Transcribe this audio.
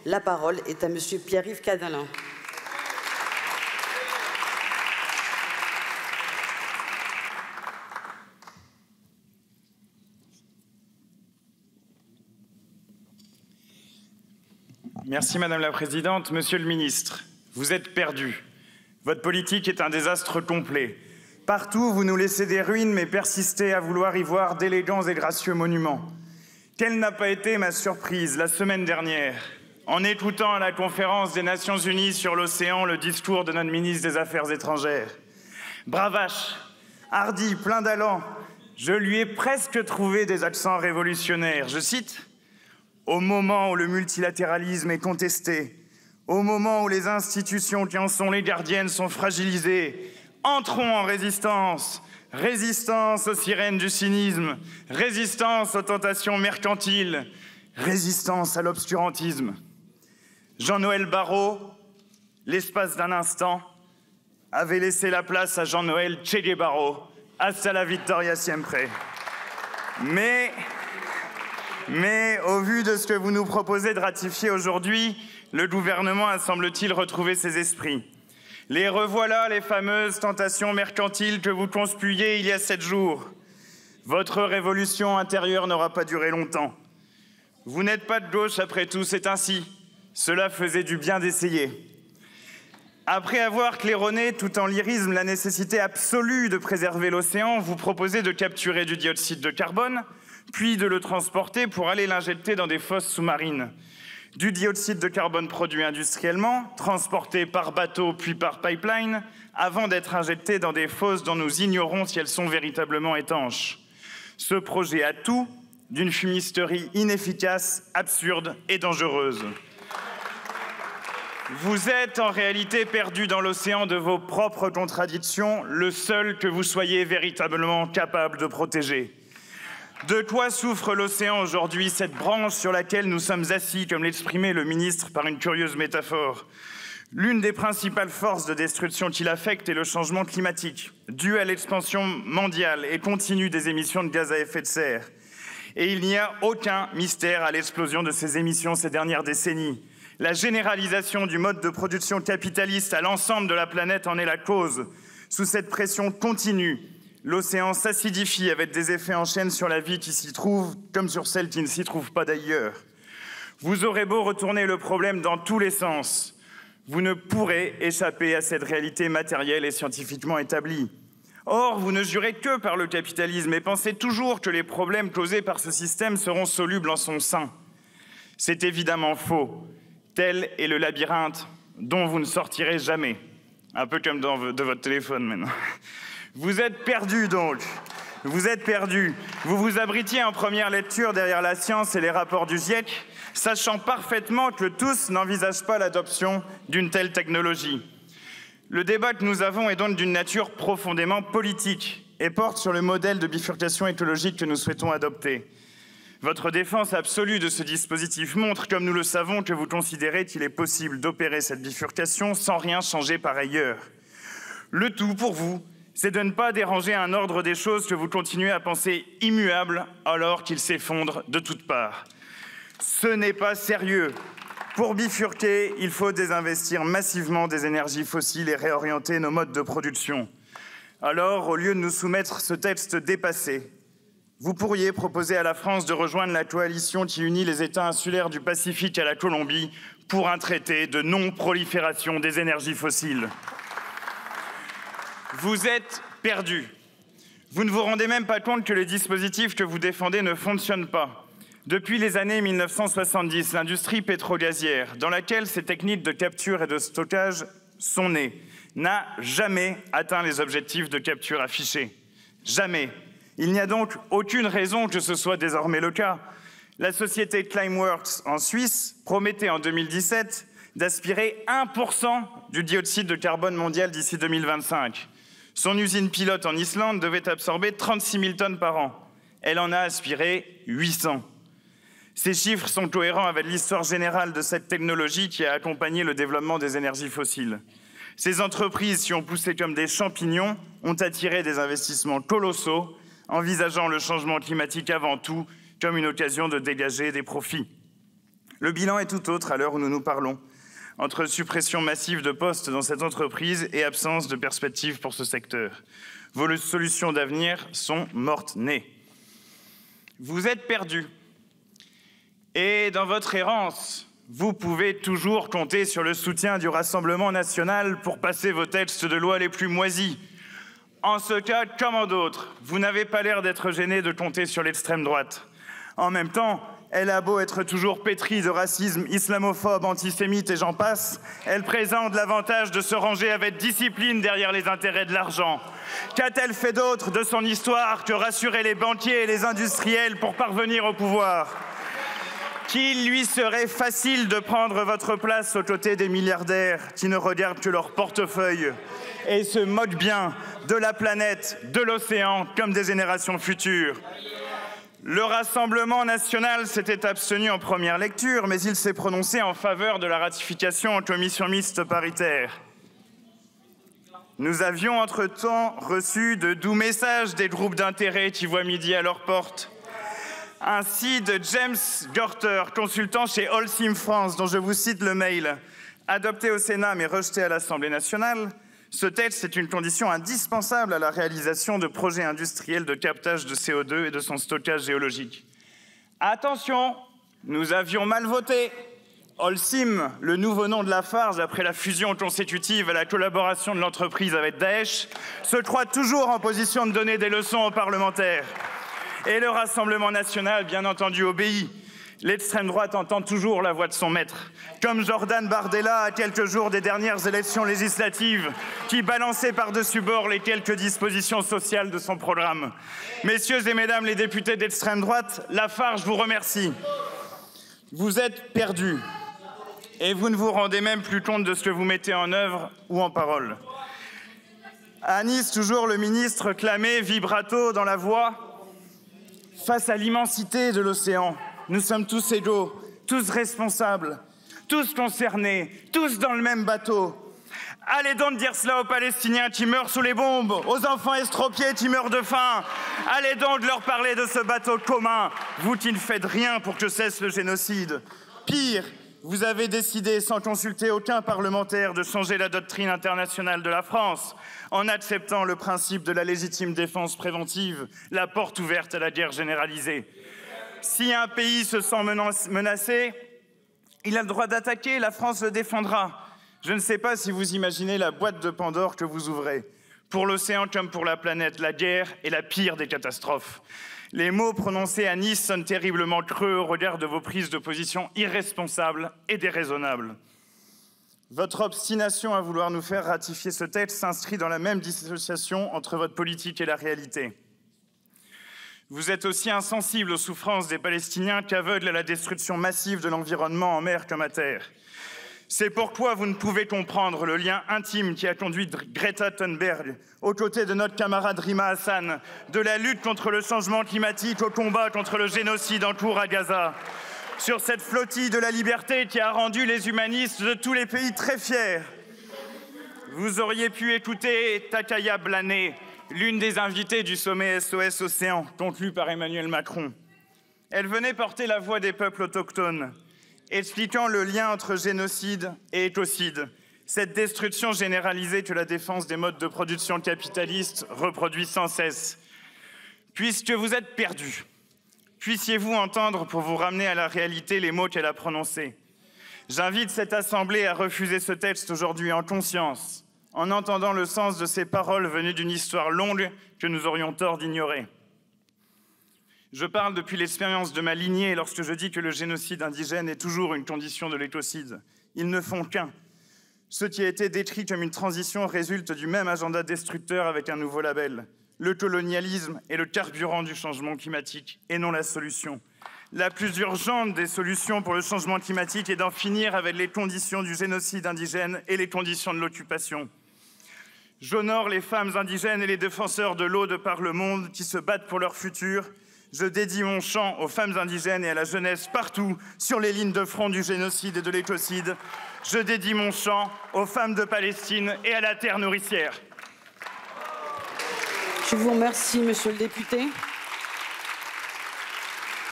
La parole est à Monsieur Pierre-Yves Cadalin. Merci Madame la Présidente. Monsieur le Ministre, vous êtes perdu. Votre politique est un désastre complet. Partout, vous nous laissez des ruines, mais persistez à vouloir y voir d'élégants et gracieux monuments. Quelle n'a pas été ma surprise la semaine dernière, en écoutant à la conférence des Nations Unies sur l'océan le discours de notre ministre des Affaires étrangères. Bravache, hardi, plein d'allant, je lui ai presque trouvé des accents révolutionnaires. Je cite: « Au moment où le multilatéralisme est contesté, au moment où les institutions qui en sont les gardiennes sont fragilisées, entrons en résistance. Résistance aux sirènes du cynisme, résistance aux tentations mercantiles, résistance à l'obscurantisme. » Jean-Noël Barrot, l'espace d'un instant, avait laissé la place à Jean-Noël Che Guevara, hasta la victoria siempre. Mais au vu de ce que vous nous proposez de ratifier aujourd'hui, le gouvernement a, semble-t-il, retrouvé ses esprits. Les revoilà, les fameuses tentations mercantiles que vous conspuiez il y a 7 jours. Votre révolution intérieure n'aura pas duré longtemps. Vous n'êtes pas de gauche après tout, c'est ainsi. Cela faisait du bien d'essayer. Après avoir claironné tout en lyrisme la nécessité absolue de préserver l'océan, vous proposez de capturer du dioxyde de carbone, puis de le transporter pour aller l'injecter dans des fosses sous-marines. Du dioxyde de carbone produit industriellement, transporté par bateau puis par pipeline, avant d'être injecté dans des fosses dont nous ignorons si elles sont véritablement étanches. Ce projet a tout d'une fumisterie inefficace, absurde et dangereuse. Vous êtes en réalité perdu dans l'océan de vos propres contradictions, le seul que vous soyez véritablement capable de protéger. De quoi souffre l'océan aujourd'hui, cette branche sur laquelle nous sommes assis, comme l'exprimait le ministre par une curieuse métaphore? L'une des principales forces de destruction qui l'affecte est le changement climatique, dû à l'expansion mondiale et continue des émissions de gaz à effet de serre. Et il n'y a aucun mystère à l'explosion de ces émissions ces dernières décennies. La généralisation du mode de production capitaliste à l'ensemble de la planète en est la cause. Sous cette pression continue, l'océan s'acidifie avec des effets en chaîne sur la vie qui s'y trouve, comme sur celle qui ne s'y trouve pas d'ailleurs. Vous aurez beau retourner le problème dans tous les sens, vous ne pourrez échapper à cette réalité matérielle et scientifiquement établie. Or, vous ne jurez que par le capitalisme et pensez toujours que les problèmes causés par ce système seront solubles en son sein. C'est évidemment faux. Tel est le labyrinthe dont vous ne sortirez jamais. Un peu comme de votre téléphone maintenant. Vous êtes perdu donc. Vous êtes perdu. Vous vous abritiez en première lecture derrière la science et les rapports du GIEC, sachant parfaitement que tous n'envisagent pas l'adoption d'une telle technologie. Le débat que nous avons est donc d'une nature profondément politique et porte sur le modèle de bifurcation écologique que nous souhaitons adopter. Votre défense absolue de ce dispositif montre, comme nous le savons, que vous considérez qu'il est possible d'opérer cette bifurcation sans rien changer par ailleurs. Le tout pour vous, c'est de ne pas déranger un ordre des choses que vous continuez à penser immuable alors qu'il s'effondre de toutes parts. Ce n'est pas sérieux. Pour bifurquer, il faut désinvestir massivement des énergies fossiles et réorienter nos modes de production. Alors, au lieu de nous soumettre ce texte dépassé, vous pourriez proposer à la France de rejoindre la coalition qui unit les États insulaires du Pacifique à la Colombie pour un traité de non-prolifération des énergies fossiles. Vous êtes perdus. Vous ne vous rendez même pas compte que les dispositifs que vous défendez ne fonctionnent pas. Depuis les années 1970, l'industrie pétro-gazière, dans laquelle ces techniques de capture et de stockage sont nées, n'a jamais atteint les objectifs de capture affichés. Jamais. Il n'y a donc aucune raison que ce soit désormais le cas. La société Climeworks en Suisse promettait en 2017 d'aspirer 1% du dioxyde de carbone mondial d'ici 2025. Son usine pilote en Islande devait absorber 36 000 tonnes par an. Elle en a aspiré 800. Ces chiffres sont cohérents avec l'histoire générale de cette technologie qui a accompagné le développement des énergies fossiles. Ces entreprises qui ont poussé comme des champignons ont attiré des investissements colossaux, envisageant le changement climatique avant tout comme une occasion de dégager des profits. Le bilan est tout autre à l'heure où nous nous parlons, entre suppression massive de postes dans cette entreprise et absence de perspectives pour ce secteur. Vos solutions d'avenir sont mortes-nées. Vous êtes perdus. Et dans votre errance, vous pouvez toujours compter sur le soutien du Rassemblement national pour passer vos textes de loi les plus moisis. En ce cas, comme en d'autres, vous n'avez pas l'air d'être gêné de compter sur l'extrême droite. En même temps, elle a beau être toujours pétrie de racisme islamophobe, antisémite et j'en passe, elle présente l'avantage de se ranger avec discipline derrière les intérêts de l'argent. Qu'a-t-elle fait d'autre de son histoire que rassurer les banquiers et les industriels pour parvenir au pouvoir ? Qu'il lui serait facile de prendre votre place aux côtés des milliardaires qui ne regardent que leur portefeuille et se moquent bien de la planète, de l'océan, comme des générations futures. Le Rassemblement national s'était abstenu en première lecture, mais il s'est prononcé en faveur de la ratification en commission mixte paritaire. Nous avions entre-temps reçu de doux messages des groupes d'intérêt qui voient midi à leur porte. Ainsi de James Gorter, consultant chez Holcim France, dont je vous cite le mail. Adopté au Sénat mais rejeté à l'Assemblée nationale, ce texte est une condition indispensable à la réalisation de projets industriels de captage de CO2 et de son stockage géologique. Attention, nous avions mal voté. Holcim, le nouveau nom de Lafarge après la fusion consécutive à la collaboration de l'entreprise avec Daesh, se croit toujours en position de donner des leçons aux parlementaires. Et le Rassemblement national, bien entendu, obéit. L'extrême droite entend toujours la voix de son maître, comme Jordan Bardella à quelques jours des dernières élections législatives, qui balançait par-dessus bord les quelques dispositions sociales de son programme. Messieurs et mesdames les députés d'extrême droite, Lafarge vous remercie. Vous êtes perdus et vous ne vous rendez même plus compte de ce que vous mettez en œuvre ou en parole. À Nice, toujours le ministre clamait vibrato dans la voix. Face à l'immensité de l'océan, nous sommes tous égaux, tous responsables, tous concernés, tous dans le même bateau. Allez donc dire cela aux Palestiniens qui meurent sous les bombes, aux enfants estropiés qui meurent de faim. Allez donc leur parler de ce bateau commun, vous qui ne faites rien pour que cesse le génocide. Pire, vous avez décidé, sans consulter aucun parlementaire, de changer la doctrine internationale de la France, en acceptant le principe de la légitime défense préventive, la porte ouverte à la guerre généralisée. Si un pays se sent menacé, il a le droit d'attaquer, la France le défendra. Je ne sais pas si vous imaginez la boîte de Pandore que vous ouvrez. Pour l'océan comme pour la planète, la guerre est la pire des catastrophes. Les mots prononcés à Nice sonnent terriblement creux au regard de vos prises de position irresponsables et déraisonnables. Votre obstination à vouloir nous faire ratifier ce texte s'inscrit dans la même dissociation entre votre politique et la réalité. Vous êtes aussi insensible aux souffrances des Palestiniens qu'aveugle à la destruction massive de l'environnement en mer comme à terre. C'est pourquoi vous ne pouvez comprendre le lien intime qui a conduit Greta Thunberg aux côtés de notre camarade Rima Hassan, de la lutte contre le changement climatique au combat contre le génocide en cours à Gaza. Sur cette flottille de la liberté qui a rendu les humanistes de tous les pays très fiers. Vous auriez pu écouter Takaya Blané, l'une des invitées du sommet SOS Océan, conclu par Emmanuel Macron. Elle venait porter la voix des peuples autochtones, expliquant le lien entre génocide et écocide, cette destruction généralisée que la défense des modes de production capitalistes reproduit sans cesse. Puisque vous êtes perdus, puissiez-vous entendre pour vous ramener à la réalité les mots qu'elle a prononcés. J'invite cette Assemblée à refuser ce texte aujourd'hui en conscience, en entendant le sens de ces paroles venues d'une histoire longue que nous aurions tort d'ignorer. Je parle depuis l'expérience de ma lignée lorsque je dis que le génocide indigène est toujours une condition de l'écocide. Ils ne font qu'un. Ce qui a été décrit comme une transition résulte du même agenda destructeur avec un nouveau label. Le colonialisme est le carburant du changement climatique et non la solution. La plus urgente des solutions pour le changement climatique est d'en finir avec les conditions du génocide indigène et les conditions de l'occupation. J'honore les femmes indigènes et les défenseurs de l'eau de par le monde qui se battent pour leur futur. Je dédie mon chant aux femmes indigènes et à la jeunesse partout sur les lignes de front du génocide et de l'écocide. Je dédie mon chant aux femmes de Palestine et à la terre nourricière. Je vous remercie, monsieur le député.